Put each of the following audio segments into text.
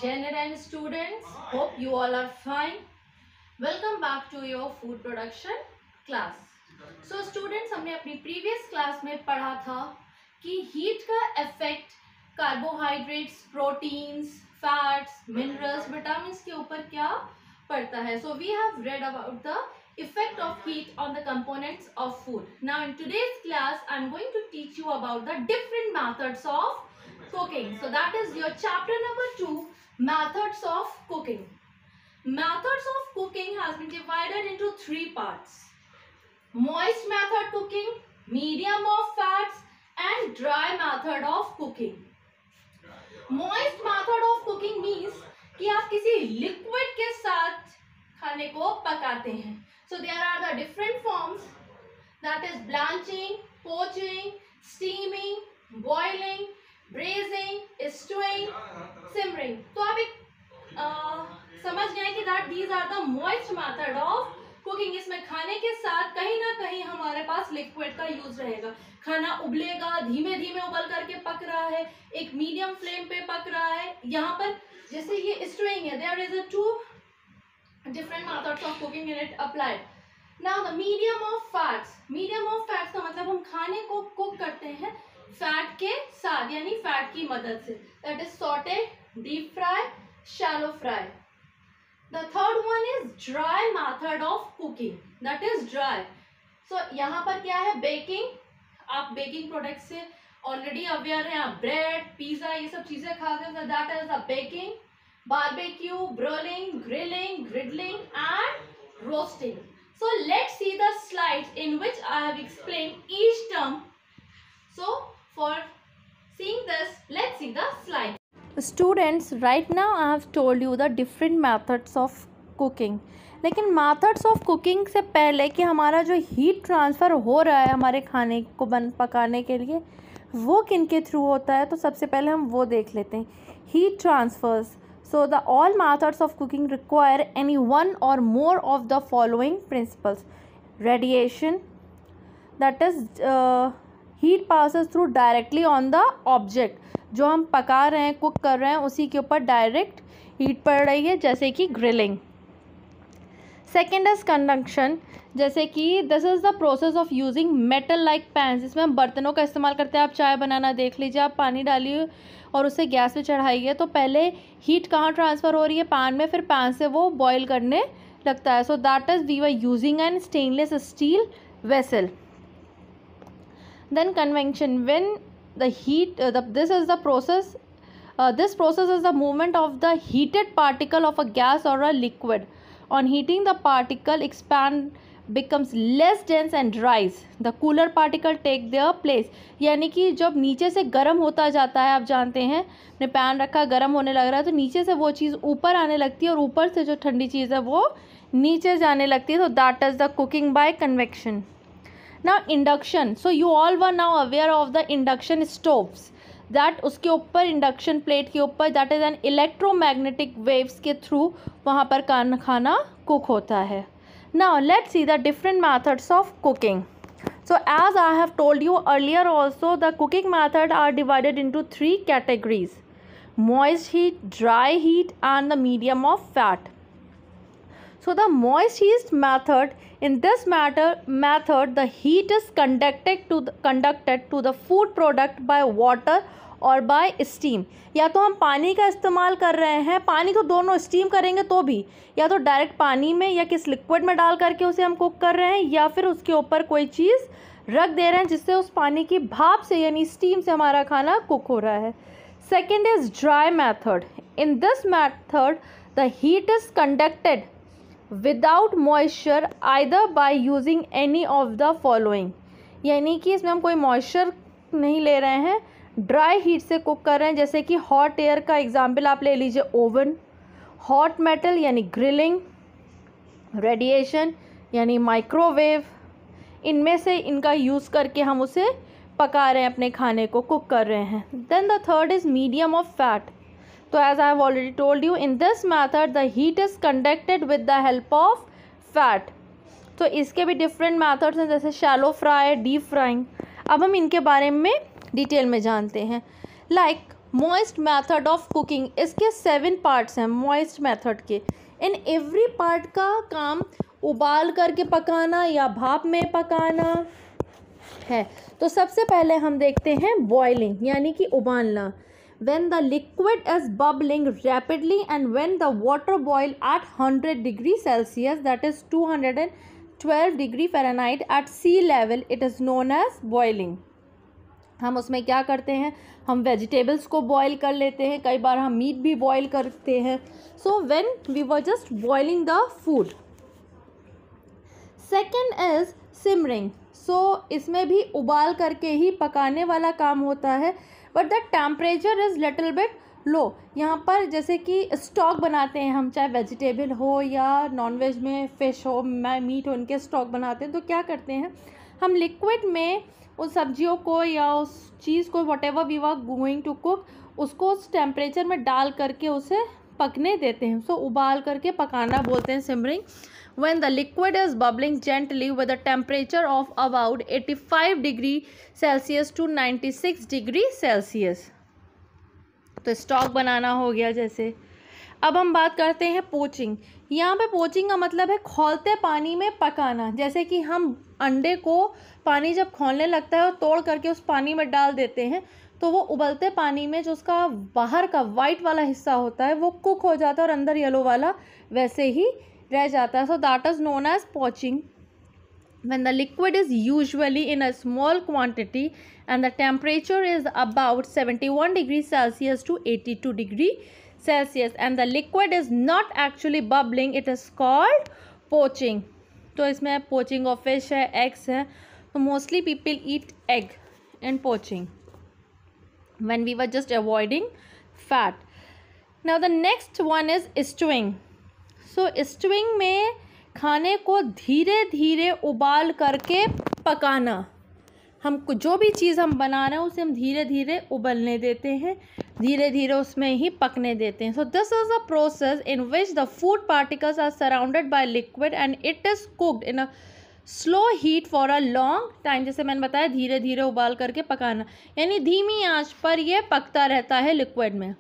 General students, hope you all are fine. Welcome back to your food production class. So students, हमने अपनी previous class में पढ़ा था कि heat का effect carbohydrates, proteins, fats, minerals, vitamins के ऊपर क्या पड़ता है. So we have read about the effect of heat on the components of food. Now in today's class, I'm going to teach you about the different methods of cooking. So that is your chapter number 2, methods of cooking. Methods of cooking has been divided into 3 parts: moist method cooking, medium of fats, and dry method of cooking. Moist method of cooking means कि आप किसी liquid के साथ खाने को पकाते हैं. So there are the different forms, that is blanching, poaching, steaming, boiling, braising, stewing, simmering. तो आप एक समझ गए कि that these are the moist method of cooking. इसमें खाने के साथ कहीं ना कहीं हमारे पास लिक्विड का यूज रहेगा. खाना उबलेगा, धीमे धीमे उबल करके पक रहा है, एक मीडियम फ्लेम पे पक रहा है. यहाँ पर जैसे ये स्टूइंग है, there is a 2 different methods of cooking in it applied. Now the medium of fats. Medium of fats का मतलब हम खाने को कुक करते हैं फैट के साथ, यानी फैट की मदद से. That is saute, deep fry, shallow fry. The third one is dry method of cooking. That is dry. So यहाँ पर क्या है, baking. आप baking products से already aware हैं. आप bread, pizza ये सब चीजें खाते हैं. So that is the baking. Barbecue, broiling, grilling, griddling, and roasting. So let's see the slides in which I have explained each term. So for seeing this, let's see the slide. Students, right now I have told you the different methods of cooking. लेकिन methods of cooking से पहले कि हमारा जो heat transfer हो रहा है हमारे खाने को पकाने के लिए, वो किन के थ्रू होता है, तो सबसे पहले हम वो देख लेते हैं. Heat transfers. So the all methods of cooking require any one or more of the following principles. Radiation, that is heat passes through directly on the object. जो हम पका रहे हैं, कुक कर रहे हैं, उसी के ऊपर डायरेक्ट हीट पड़ रही है, जैसे कि ग्रिलिंग. सेकेंड इज कंडक्शन, जैसे कि this is the process of using metal like pans. इसमें हम बर्तनों का इस्तेमाल करते हैं. आप चाय बनाना देख लीजिए, आप पानी डालिए और उसे गैस पे चढ़ाइए, तो पहले हीट कहाँ ट्रांसफ़र हो रही है, पैन में, फिर पैन से वो बॉईल करने लगता है. So that is we were using an stainless steel vessel. Then convection, when the heat this is the process this process is the movement of the heated particle of a gas or a liquid. On heating, the particle expand, becomes less dense and rise. The cooler particle take their place. यानी कि जब नीचे से गर्म होता जाता है, आप जानते हैं ने पैन रखा, गर्म होने लग रहा है, तो नीचे से वो चीज़ ऊपर आने लगती है और ऊपर से जो ठंडी चीज़ है वो नीचे जाने लगती है. तो that is the cooking by convection. Now induction. So you all were now aware of the induction stoves. That उसके ऊपर इंडक्शन प्लेट के ऊपर that is an electromagnetic waves के थ्रू वहाँ पर खाना कुक होता है. Now let's see the different methods of cooking. So as I have told you earlier also, the cooking method are divided into 3 categories: moist heat, dry heat, and the medium of fat. So the moist heat method, in this method the heat is conducted to the food product by water or by steam. या तो हम पानी का इस्तेमाल कर रहे हैं, पानी तो दोनों, स्टीम करेंगे तो भी, या तो डायरेक्ट पानी में या किस लिक्विड में डाल करके उसे हम कुक कर रहे हैं, या फिर उसके ऊपर कोई चीज़ रख दे रहे हैं जिससे उस पानी की भाप से यानी स्टीम से हमारा खाना कुक हो रहा है. Second is dry method. In this method the heat is conducted without moisture either by using any of the following. यानी कि इसमें हम कोई मॉइस्चर नहीं ले रहे हैं, ड्राई हीट से कुक कर रहे हैं. जैसे कि हॉट एयर का एग्जांपल आप ले लीजिए, ओवन, हॉट मेटल यानी ग्रिलिंग, रेडिएशन यानी माइक्रोवेव, इनमें से इनका यूज़ करके हम उसे पका रहे हैं, अपने खाने को कुक कर रहे हैं. Then the third is medium of fat. So as I have already told you, in this method the heat is conducted with the help of fat. तो इसके भी different methods हैं, जैसे shallow fry, deep frying. अब हम इनके बारे में डिटेल में जानते हैं. Like moist method of cooking, इसके 7 पार्ट्स हैं मॉइस्ट मेथड के। इन एवरी पार्ट का काम उबाल करके पकाना या भाप में पकाना है। तो सबसे पहले हम देखते हैं बॉइलिंग यानी कि उबालना। when the liquid is bubbling rapidly and when the water boil at 100 degree Celsius, that is 212 degree Fahrenheit at sea level, it is known as boiling। हम उसमें क्या करते हैं, हम वेजिटेबल्स को बॉईल कर लेते हैं, कई बार हम मीट भी बॉईल करते हैं। So when we were just boiling the food. Second is simmering. So इसमें भी उबाल करके ही पकाने वाला काम होता है, but the temperature is little bit लो। यहाँ पर जैसे कि स्टॉक बनाते हैं हम, चाहे वेजिटेबल हो या नॉनवेज में फ़िश हो, मीट हो, उनके स्टॉक बनाते हैं। तो क्या करते हैं हम, लिक्विड में उस सब्जियों को या उस चीज़ को whatever we were going to cook, उसको उस टेम्परेचर में डाल करके उसे पकने देते हैं। सो उबाल करके पकाना बोलते हैं simmering. when the liquid is bubbling gently with a temperature of about 85 degree Celsius to 96 degree Celsius। तो स्टॉक बनाना हो गया जैसे। अब हम बात करते हैं पोचिंग। यहाँ पे पोचिंग का मतलब है खौलते पानी में पकाना। जैसे कि हम अंडे को पानी जब खौलने लगता है और तोड़ करके उस पानी में डाल देते हैं, तो वो उबलते पानी में जो उसका बाहर का वाइट वाला हिस्सा होता है वो कुक हो जाता है और अंदर येलो वाला वैसे ही रह जाता है। So that is known as poaching. when the liquid is usually in a small quantity and the temperature is about 71 degrees Celsius to 82 degrees Celsius and the liquid is not actually bubbling, it is called poaching। तो इसमें poaching of fish है, eggs है, तो mostly people eat egg in poaching when we were just avoiding fat। now the next one is stewing। so stewing में खाने को धीरे धीरे उबाल करके पकाना। हम जो भी चीज़ हम बना रहे हैं उसे हम धीरे धीरे उबलने देते हैं, धीरे धीरे उसमें ही पकने देते हैं। So this is a process in which the food particles are surrounded by liquid and it is cooked in a slow heat for a long time. जैसे मैंने बताया धीरे धीरे उबाल करके पकाना, यानी धीमी आंच पर यह पकता रहता है लिक्विड में।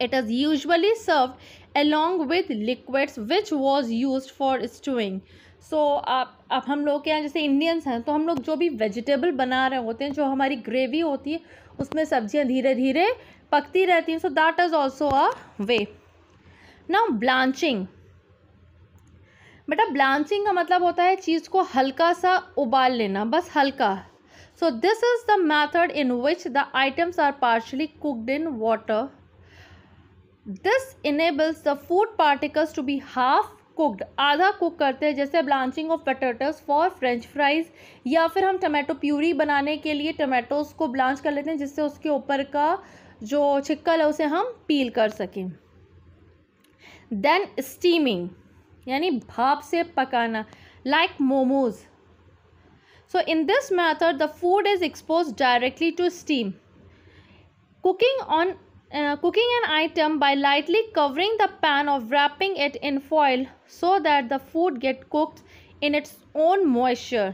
It is usually served along with liquids which was used for stewing। so अब हम लोग के यहाँ जैसे इंडियंस हैं, तो हम लोग जो भी वेजिटेबल बना रहे होते हैं, जो हमारी ग्रेवी होती है उसमें सब्जियाँ धीरे धीरे पकती रहती हैं। So that is also a way. Now blanching. बेटा ब्लांचिंग का मतलब होता है चीज़ को हल्का सा उबाल लेना, बस हल्का। So this is the method in which the items are partially cooked in water. This enables the food particles to be half cooked। आधा कुक करते हैं, जैसे blanching of potatoes for French fries, या फिर हम टमाटो प्यूरी बनाने के लिए टमाटोज को ब्लांच कर लेते हैं जिससे उसके ऊपर का जो छिक्कल है उसे हम पील कर सकें। देन स्टीमिंग यानी भाप से पकाना, like momos. So in this method the food is expose directly to steam. Cooking an item by lightly covering the pan or wrapping it in foil so that the food get cooked in its own moisture।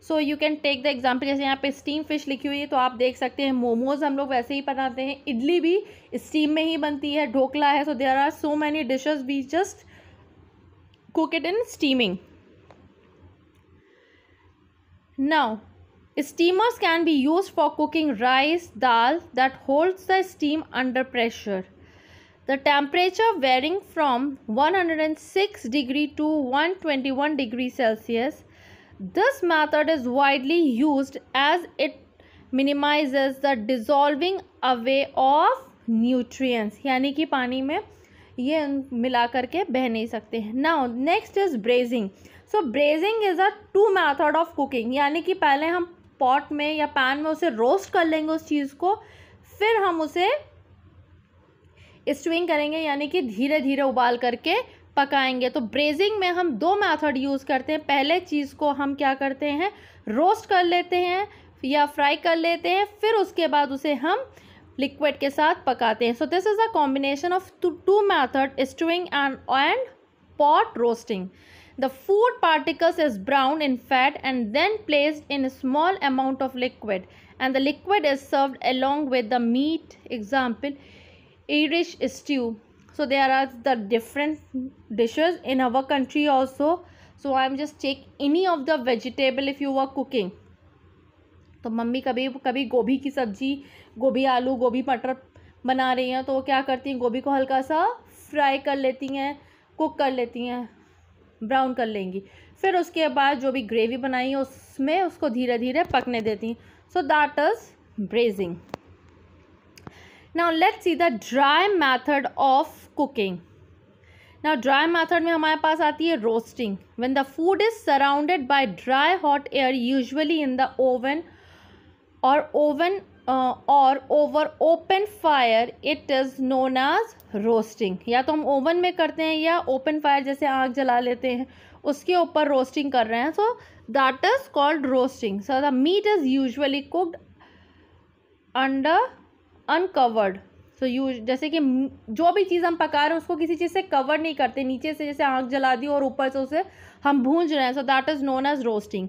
so you can take the example, जैसे यहाँ पे steam fish लिखी हुई है तो आप देख सकते हैं मोमोज हम लोग वैसे ही बनाते हैं, इडली भी स्टीम में ही बनती है, ढोकला है। so there are so many dishes we just cook it in steaming। now steamers can be used for cooking rice, dal that holds the steam under pressure। the temperature varying from 106 degree to 121 degree Celsius। this method is widely used as it minimizes the dissolving away of nutrients। यानी कि पानी में ये मिला करके बह नहीं सकते। now next is braising। so braising is a two method of cooking। यानी कि पहले हम पॉट में या पैन में उसे रोस्ट कर लेंगे उस चीज़ को, फिर हम उसे स्टीमिंग करेंगे यानी कि धीरे धीरे उबाल करके पकाएंगे। तो ब्रेजिंग में हम दो मेथड यूज़ करते हैं। पहले चीज़ को हम क्या करते हैं, रोस्ट कर लेते हैं या फ्राई कर लेते हैं, फिर उसके बाद उसे हम लिक्विड के साथ पकाते हैं। So this is a combination of two method, steaming and pot roasting. The food particles is browned in fat and then placed in a small amount of liquid and the liquid is served along with the meat. Example, Irish stew. So there are the different dishes in our country also. So I am just take any of the vegetable if you are cooking. तो mummy कभी कभी गोभी की सब्जी, गोभी आलू, गोभी मटर बना रही हैं तो वो क्या करती हैं, गोभी को हल्का सा फ्राई कर लेती हैं, कुक कर लेती हैं, ब्राउन कर लेंगी, फिर उसके बाद जो भी ग्रेवी बनाई है उसमें उसको धीरे धीरे पकने देती हैं. So that is braising. Now let's see the dry method of cooking. Now dry method में हमारे पास आती है roasting. When the food is surrounded by dry hot air usually in the oven और over open fire, it is known as roasting. या तो हम oven में करते हैं या ओपन फायर जैसे आग जला लेते हैं उसके ऊपर रोस्टिंग कर रहे हैं. So that is called roasting. So the meat is usually cooked under uncovered. So जैसे कि जो भी चीज़ हम पका रहे हैं उसको किसी चीज़ से कवर नहीं करते, नीचे से जैसे आग जला दी और ऊपर से उसे हम भूंज रहे हैं. So that is known as roasting.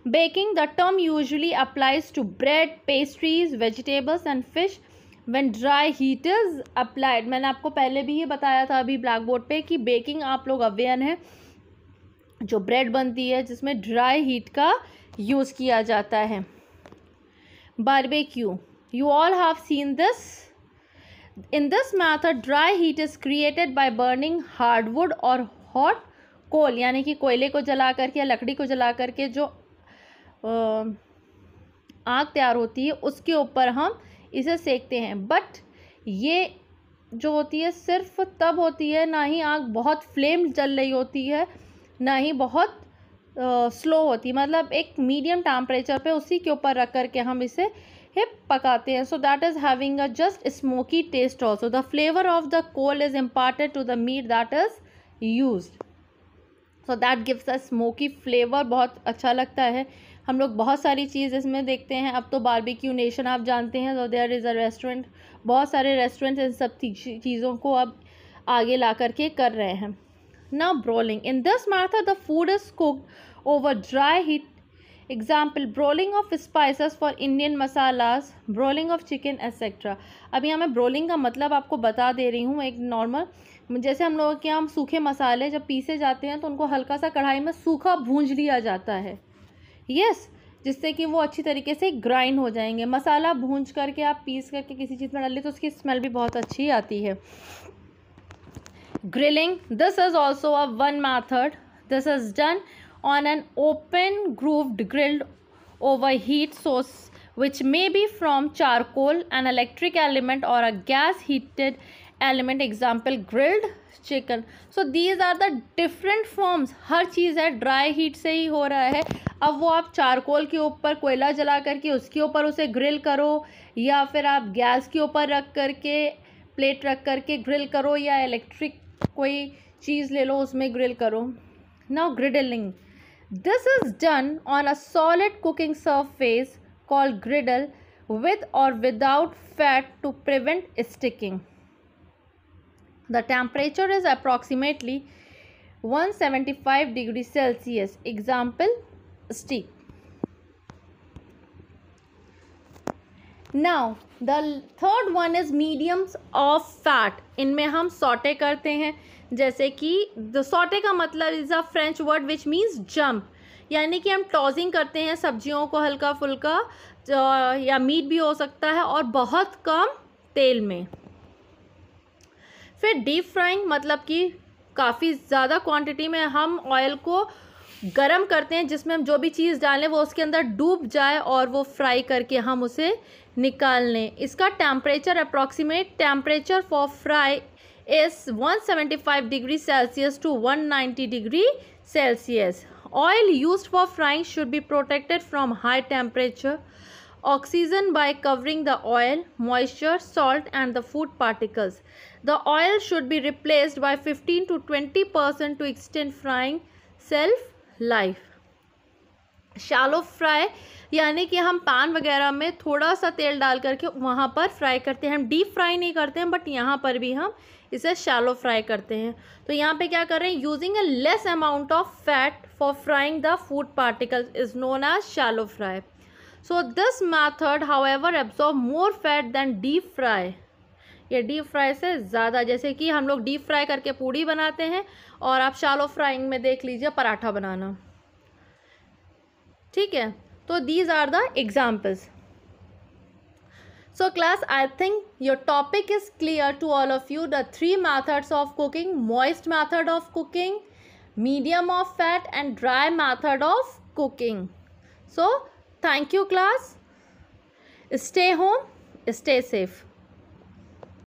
Baking, the term usually applies to bread, pastries, vegetables and fish when dry heat is applied. मैंने आपको पहले भी ये बताया था अभी ब्लैक बोर्ड पे कि बेकिंग आप लोग अवेयर हैं, जो ब्रेड बनती है जिसमें ड्राई हीट का यूज़ किया जाता है. Barbecue, you all have seen this. In this method, dry heat is created by burning hardwood or hot coal, यानी कि कोयले को जला करके या लकड़ी को जला करके जो आग तैयार होती है उसके ऊपर हम इसे सेकते हैं. बट ये जो होती है सिर्फ तब होती है, ना ही आग बहुत फ्लेम जल रही होती है, ना ही बहुत स्लो होती है, मतलब एक मीडियम टेम्परेचर पे उसी के ऊपर रख करके हम इसे पकाते हैं. So that is having a just smoky taste also. The flavour of the coal is imparted to the meat that is used. So that gives a smoky flavour. बहुत अच्छा लगता है. हम लोग बहुत सारी चीज़ इसमें देखते हैं. अब तो बारबेक्यू नेशन आप जानते हैं, तो देयर इज़ अ रेस्टोरेंट, बहुत सारे रेस्टोरेंट्स इन सब चीज़ों को अब आगे ला करके कर रहे हैं. Now broiling. In this method the food is cooked over dry heat. Example, broiling of spices for Indian masalas, broiling of chicken etcetera. अभी मैं ब्रोलिंग का मतलब आपको बता दे रही हूँ. एक नॉर्मल जैसे हम लोग के यहाँ सूखे मसाले जब पीसे जाते हैं तो उनको हल्का सा कढ़ाई में सूखा भूंज लिया जाता है. यस, जिससे कि वो अच्छी तरीके से ग्राइंड हो जाएंगे. मसाला भूंज करके आप पीस करके किसी चीज़ में डाल लें तो उसकी स्मेल भी बहुत अच्छी आती है. Grilling, this is also a one method. This is done on an open grooved grilled over heat source which may be from charcoal, an electric element or a gas heated element. Example, grilled chicken. So these are the different forms. हर चीज़ है dry heat से ही हो रहा है. अब वो आप charcoal के ऊपर कोयला जला करके उसके ऊपर उसे ग्रिल करो, या फिर आप गैस के ऊपर रख करके प्लेट रख करके ग्रिल करो, या इलेक्ट्रिक कोई चीज़ ले लो उसमें ग्रिल करो. Now griddling. This is done on a solid cooking surface called griddle with or without fat to prevent sticking. The temperature is approximately 175 degrees Celsius. Example, steak. Now the third one is mediums of fat. इनमें हम saute करते हैं. जैसे कि the saute का मतलब is a French word which means jump, यानी कि हम टॉसिंग करते हैं सब्जियों को हल्का फुल्का, या मीट भी हो सकता है, और बहुत कम तेल में. फिर डीप फ्राइंग, मतलब कि काफ़ी ज़्यादा क्वांटिटी में हम ऑयल को गरम करते हैं जिसमें हम जो भी चीज़ डालें वो उसके अंदर डूब जाए और वो फ्राई करके हम उसे निकाल लें. इसका temperature, approximate temperature for fry is 175 degrees Celsius to 190 degrees Celsius. Oil used for frying should be protected from high temperature oxygen by covering the oil, moisture, salt and the food particles. The oil should be replaced by 15 to 20% to extend frying shelf life. Shallow fry, यानी कि हम pan वगैरह में थोड़ा सा तेल डाल करके वहाँ पर फ्राई करते हैं. हम डीप फ्राई नहीं करते हैं, बट यहाँ पर भी हम इसे शैलो फ्राई करते हैं. तो यहाँ पे क्या कर रहे हैं, using a less amount of fat for frying the food particles is known as shallow fry. So this method however absorb more fat than deep fry. ये डीप फ्राई से ज़्यादा, जैसे कि हम लोग डीप फ्राई करके पूड़ी बनाते हैं और आप शैलो फ्राइंग में देख लीजिए पराठा बनाना, ठीक है। तो these are the examples. So class, I think your topic is clear to all of you. The three methods of cooking: moist method of cooking, medium of fat, and dry method of cooking. So thank you class. Stay home, stay safe.